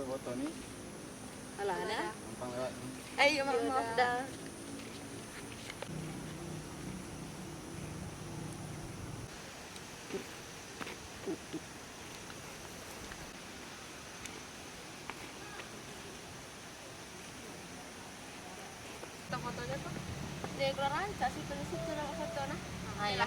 foto ni. Alah dah. Gampang lewat ni. Maaf dah. Fotonya tuh dia keluar rancak situ dalam foto nah. Iya nah.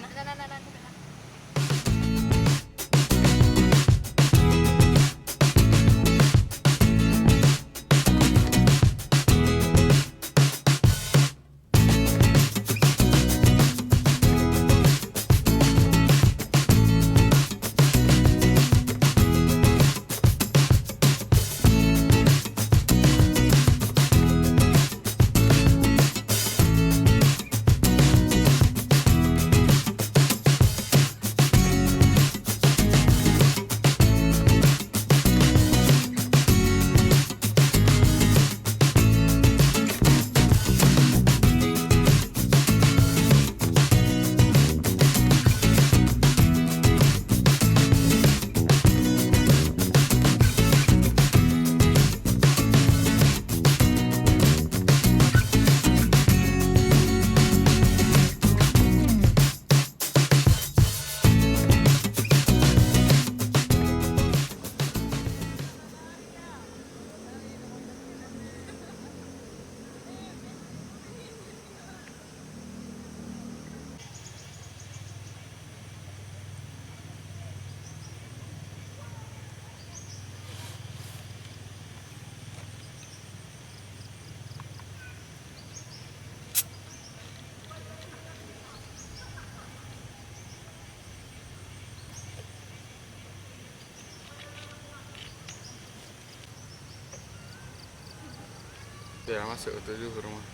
Dia masuk tu dulu ke rumah.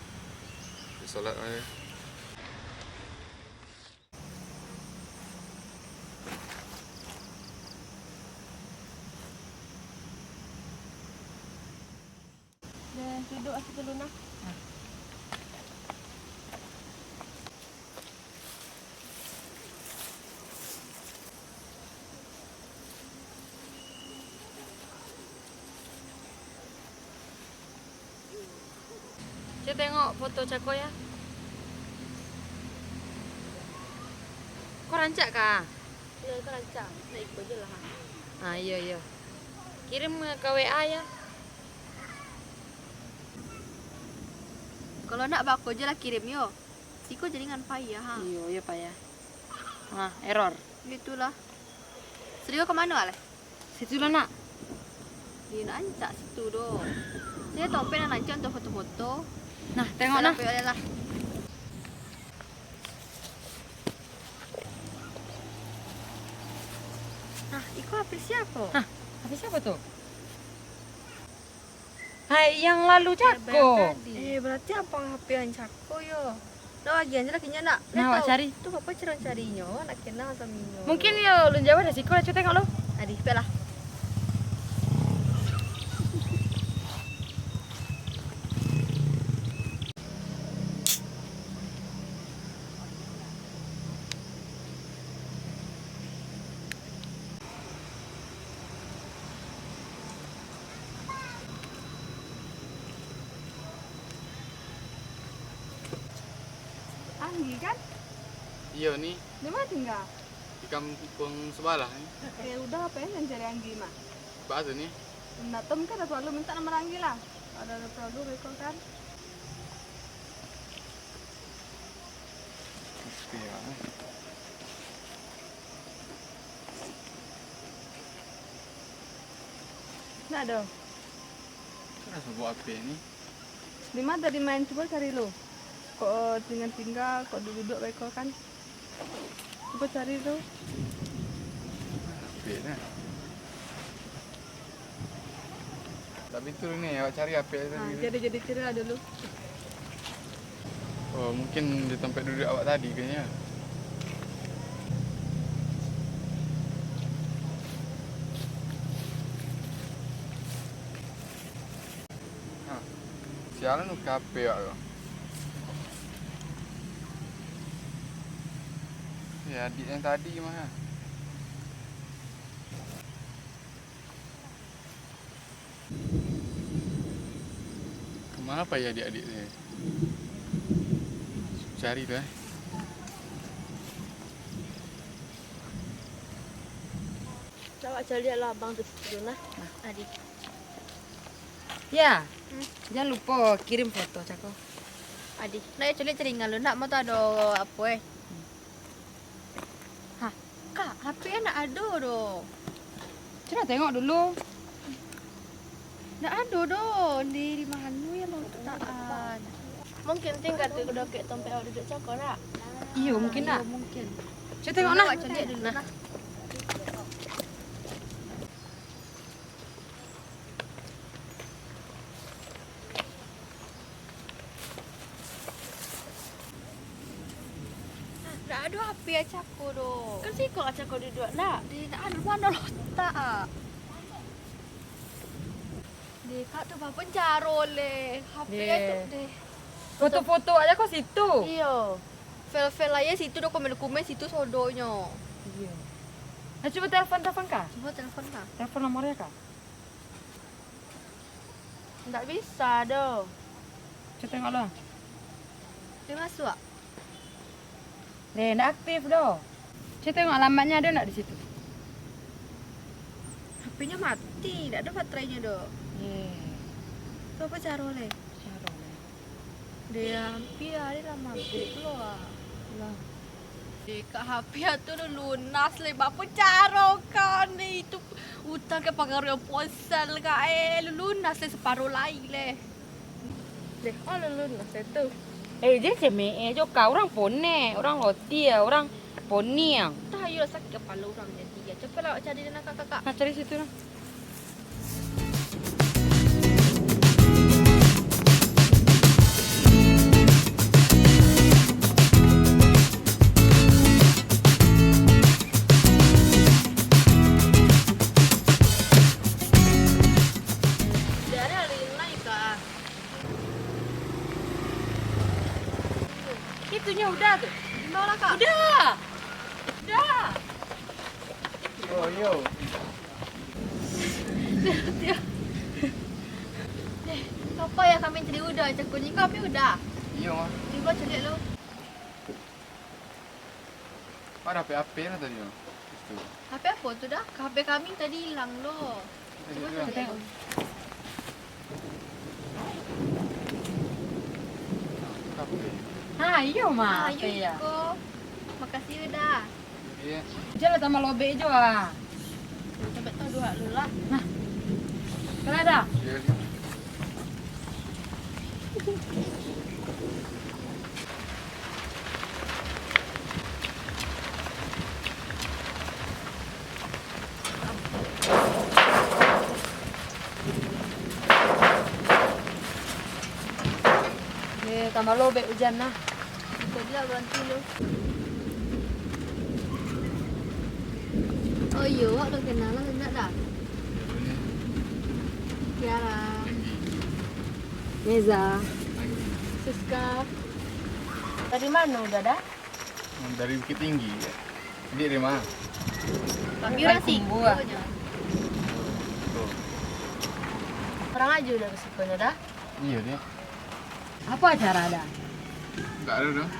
Pergi solat aja. Dah duduk asyik dulu nah. Saya tengok foto Cako ya. Kau rancak kah? Ya, kau rancak. Nak ikut je lah. Iya. Kirim ke WA ya. Kalau nak bako je lah kirim yo. Siko jadi ngan payah ha. Iya payah. Error. Itulah. Serius ke mana ale? Situ lah nak. Dia nak ancak situ doh. Saya topeng nak ancak untuk foto-foto. Nah, tengok nah. Lah. Nah, iko HP siapa? HP siapa tuh? Hai, yang lalu Cako. Berarti apa HP yang Cako yo? Nah, bagian je lah kini nak. Nah, awak cari. Tu apa cara carinya? Nak kenal sama Minyo. Mungkin yo lu jawab dah siko lah tengok lo. Adi, pelah. Anggi kan? Iya ni. Di mana tinggal? Di kampung sebelah ni. Ya udah pengen cari Anggi mah. Apa tu ni? Nak tem kan selalu minta nomor Anggi lah. Ada produk rekor kan? Mesti ya. Nak ada. Kenapa buat apa ni? Di mana tadi main coba cari lo. Kok tinggal, kok duduk rekor kan? Coba cari lo. Apa ni? Tapi tu ni awak cari apa tadi? Jadi cerita dulu. Oh, mungkin di tempat duduk awak tadi kayaknya. Sialan tu kape awak. Ya, adik yang tadi mana? Apa ya adik-adik ni? Cari tu Coba lihatlah abang tu dulu nah. Adik. Ya. Jangan lupa kirim foto cako. Adik. Nak cari lu nak mau tak ada apa Hah, Kak, HP nak ada doh. Coba tengok dulu. Nak ada doh di mana ya mau taan. Mungkin tinggal tu udah kayak tempat awak duduk cakap tak? Iya, mungkin nak. Mungkin. Coba tengok nah. Coba lihat dulu nah. Nak ada HP yang cakap doh. Kan sih kau cakap duduk nak. Di nak ada mana letak ah. Dek, kak tu apa jaro le. HP tu deh. Foto-foto aja kok situ. Iya. File-file aja situ dokumen-dokumen situ sodonya. Iya. Nah, coba telepon kah? Coba telepon kak. Telepon nomornya kah? Enggak bisa doh. Coba tengok lah. Dia masuk ah? Nggak aktif doh. Coba tengok alamatnya ada nggak di situ? HP-nya mati, enggak ada baterainya doh. Tu apa cara le? Dia hampir hari lama keluar. Lah. Dekat HP tu lunas le. Apa cara kan ni itu utang ke pegawai ponsel ka lunas le separuh lain le. Deh, lunas tu. Dia ceme juga orang pone, orang roti ya, orang poni yang. Tak ayo sakit kepala orang jadi. Ya cepatlah awak cari dengan kakak. Nah, cari situ lah. Dari hari ini kak. Itunya udah tuh. Di mana kak? Udah. Oh, yo. Apa ya kami cari udah? Cakunya kami udah. Iya, mah. Cuba cari lu. Ada HP lah tadi. Itu. HP apa tu dah? HP kami tadi hilang loh. Coba Tengok. cari tengok. HP. Iya mah. Ayo Iko. Makasih udah. Iya. Jalan sama lobe juga. Coba tahu dua lu lah. Kan ada? Iya. Tambah lobe hujan nah. Tadi lah berhenti lu. Oh iya, awak dah kenal lah enggak dah? Tiara, Meza. Siska. Dari mana udah dah? Dari Bukit Tinggi. Dia dari mana? Kami Dari orang Kumbu, Siko ah. je. Tuh. Orang aja udah resikonya dah. Iya dia. Apa acara ada? Enggak ada dong.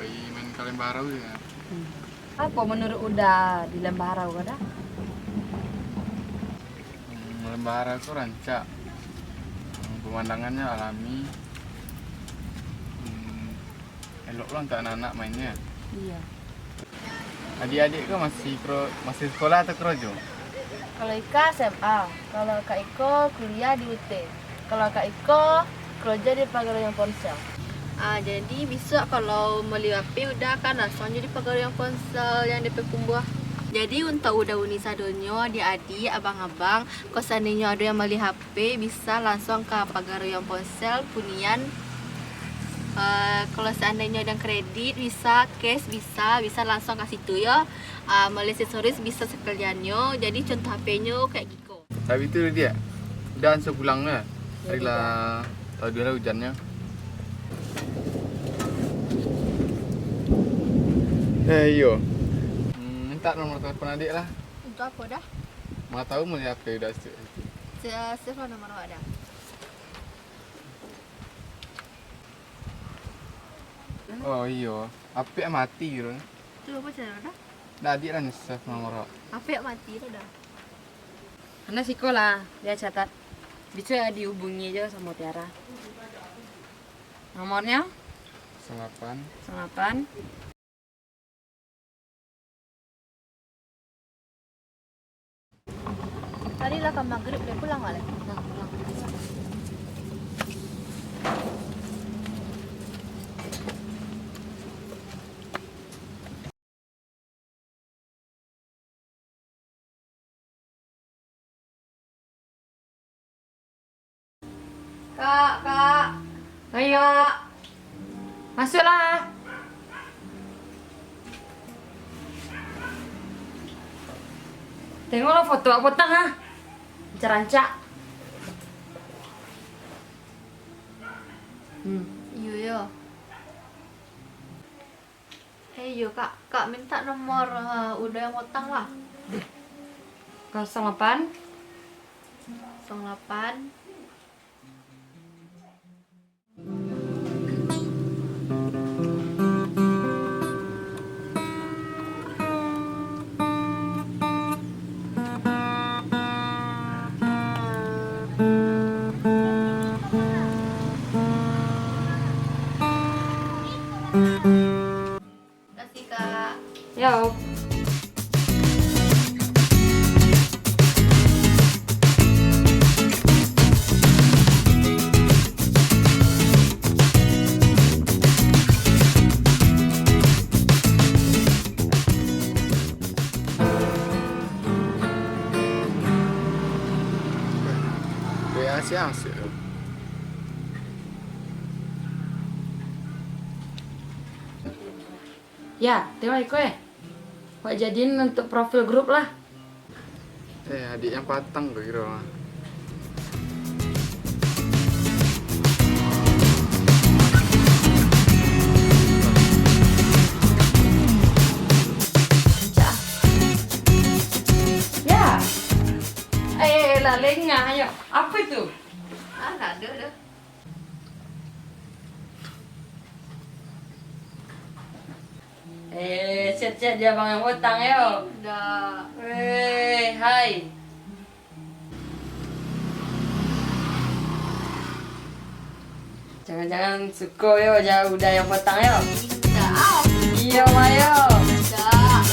Pergi main kaleng barau ya. Apa menurut udah di Lembarau ada? Lembara itu rancak. Pemandangannya alami. Elok lah untuk anak-anak mainnya. Iya. Adik-adik kan masih sekolah atau kerja? Kalau Ika SMA, kalau Kak Iko kuliah di UT. Kalau Kak Iko kerja di Pagarayan Ponsel. Jadi besok kalau beli HP udah kan langsung jadi pegawai ponsel yang DP Kumbuah. Jadi untuk udah uni sadonyo, adik-adik, abang-abang, kalau seandainya ada yang beli HP bisa langsung ke pegawai ponsel Punian. Kalau seandainya ada yang kredit bisa, cash bisa langsung ke situ ya. Beli aksesoris bisa sekaliannya. Jadi contoh HP-nya kayak gitu. Tapi itu dia. Dan sepulangnya. Harilah tahu dia lah hujannya. Iya. Minta nomor telepon adik lah. Untuk apa dah? Mau tahu mau HP udah. Save nomor awak dah. Oh iya, apik mati gitu. Tuh apa cara dah? Dah adik lah nyesef nomor. Apik mati dah. Anda sekolah, dia catat. Bisa dihubungi aja sama Tiara. Nomornya 8. 08. Tadi lah kan maghrib dia pulang kali. Nah, pulang. Kak. Ayo. Masuklah. Tengoklah foto apa tang ha? Rancak. Iya. Yo kak minta nomor udah yang utang lah. 08. 08. Kasih kak. Yo. WA siang sih. Ya, tengok Iko ya. Buat jadiin untuk profil grup lah. Adik yang patang tuh kira. Ya. Lah lengah ayo. Apa itu? Nggak ada dah. Chat-chat dia bang yang utang yo. Udah. Hai. Jangan-jangan suko yo, jauh udah yang potang yo. Udah. Iya mayo. Udah.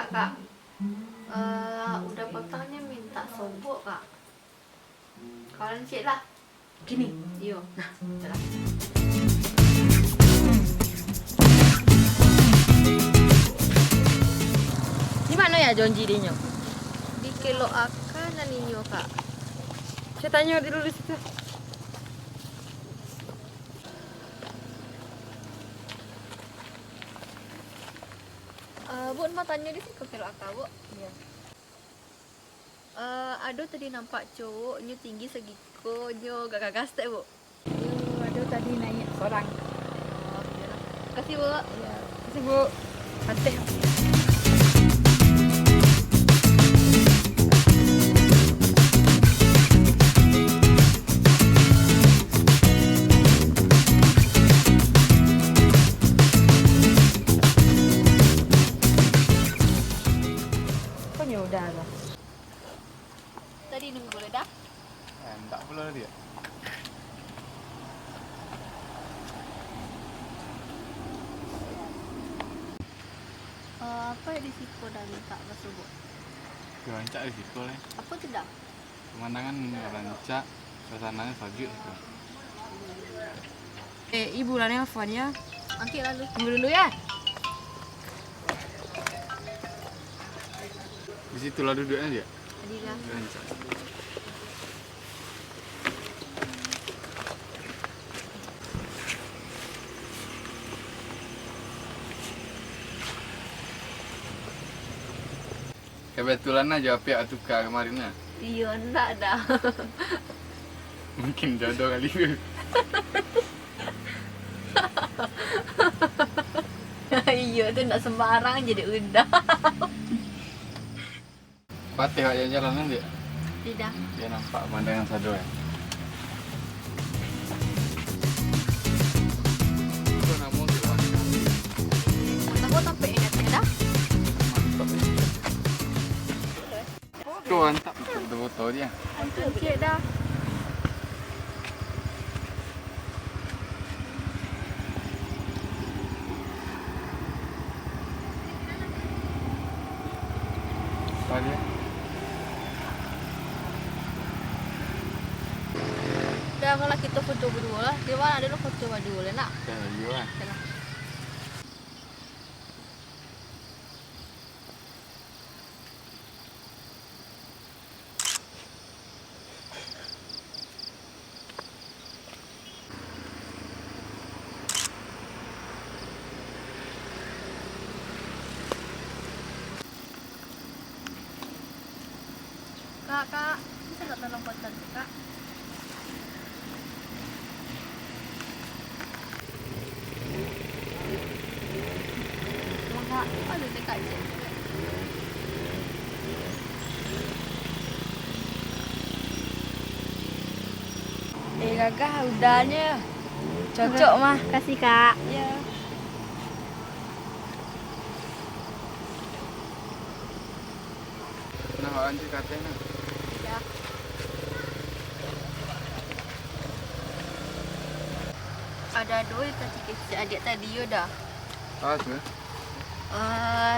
Kak. Udah potongnya minta sobok kak. Kalian cek lah. Gini. Yo. Nah, jalan. Di mana ya Jonji dinyo? Di kilo akan ninyo kak. Saya tanya dulu di situ. Bu, mau tanya di situ kilo akak bu. Iya. Aduh tadi nampak cowok nyu tinggi segiko nyu gak gagas teh bu. Aduh tadi nanya seorang. Kasih bu. Iya. Kasih Bu. Pateh. Pokoknya udah lah. Tadi nunggu boleh dah. Enggak pula dia. Apa ya di situ dah minta masuk bu? Rancak di situ lah. Apa tidak? Pemandangan rancak, suasananya bagus gitu. Ibu lah nelfon ya. Angkit lalu. Tunggu dulu ya. Di situ lah duduknya dia. Tadi lah. Rancak. Kebetulan aja pihak tukar kemarin lah. Iya enggak dah. Mungkin jodoh kali. Iya tu enggak sembarang jadi udah. Patih aja jalanan dia. Tidak. Dia nampak pemandangan sado ya. Itu namun Aku sampai ingat dah. Kau mantap betul-betul dia. Cik dah. Apa dia? Dah kalau kita foto berdua lah. Dia mana ada lo foto berdua lah nak. Ya, iya lah. Jalan. Kak, bisa tak tolong foto tu, Kak? Kak, ada dekat je. Gagah udahnya. Cocok mah. Kasih, Kak. Ya. Nah, anjir katanya. Ya. Ada dua kecil-kecil adik tadi yo dah. Ah, tu.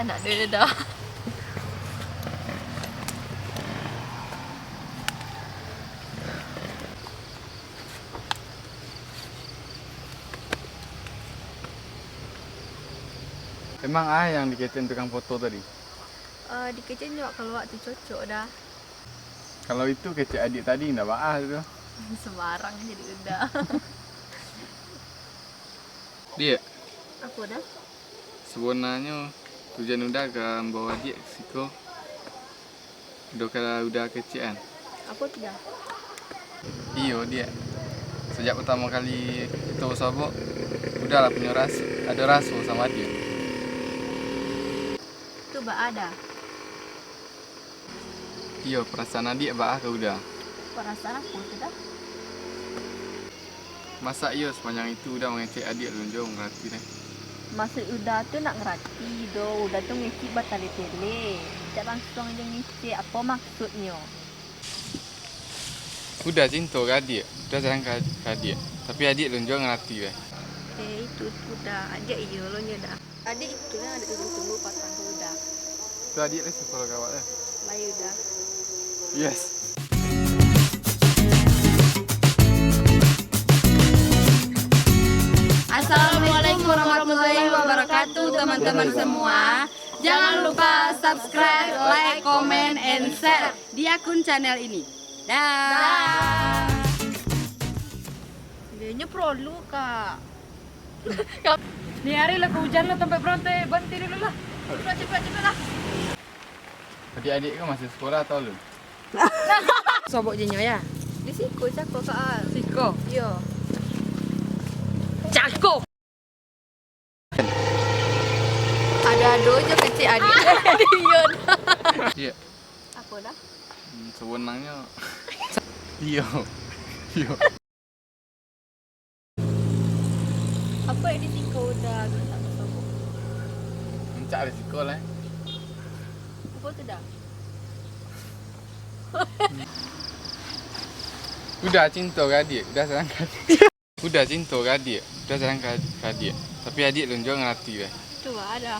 Nak dia dah. Emang yang diketin tukang foto tadi. Di kitchen juga kalau waktu cocok dah. Kalau itu kecil adik tadi enggak baah tu. Sembarang jadi udah. Dia Apa dah? sebenarnya tujuan udah ke bawa dia ke siko. Kalau udah kecil kan. Apa tu dah? Iyo dia. Sejak pertama kali kita bersabuk, udahlah punya ada rasa sama dia. Tu ada. Iyo perasaan adik baah ke udah. Perasaan apa tu dah? Masa iyo sepanjang itu udah mengecek adik lunjung ngerti deh. Maksud udah tu nak ngerti do. Udah tu ngisi batal tele. Tak langsung aja ngisi apa maksudnya. Udah cinta ke adik, udah sayang ke adik. Tapi adik lunjung ngerti deh. Itu dah. Adik iya lo nya dah. Adik itu yang ada tunggu-tunggu pasang tu dah. Itu adik lah sekolah kawat lah. Bayu dah. Yes. Assalamualaikum warahmatullahi wabarakatuh teman-teman semua. Jangan lupa subscribe, like, comment, and share di akun channel ini. Dah. Dia perlu kak. Ni hari lah hujan lah sampai berantai. Berhenti dulu lah. Cepat lah. Adik-adik kan masih sekolah atau belum? Sobok je ya. Di siko cako kak. Siko. Yo. Cakop. Ada dojo kecil adik. Iya. Iya. Apa dah? Sebenarnya. Iyo. Iyo. Apa yang di siko dah tak bersobok? Mencak di sekolah. Apa tu dah? Udah cinta ke adik, udah sayang ke adik. Udah cinta ke adik, udah sayang ke adik. Tapi adik lunjung ngerti deh. Tu ada.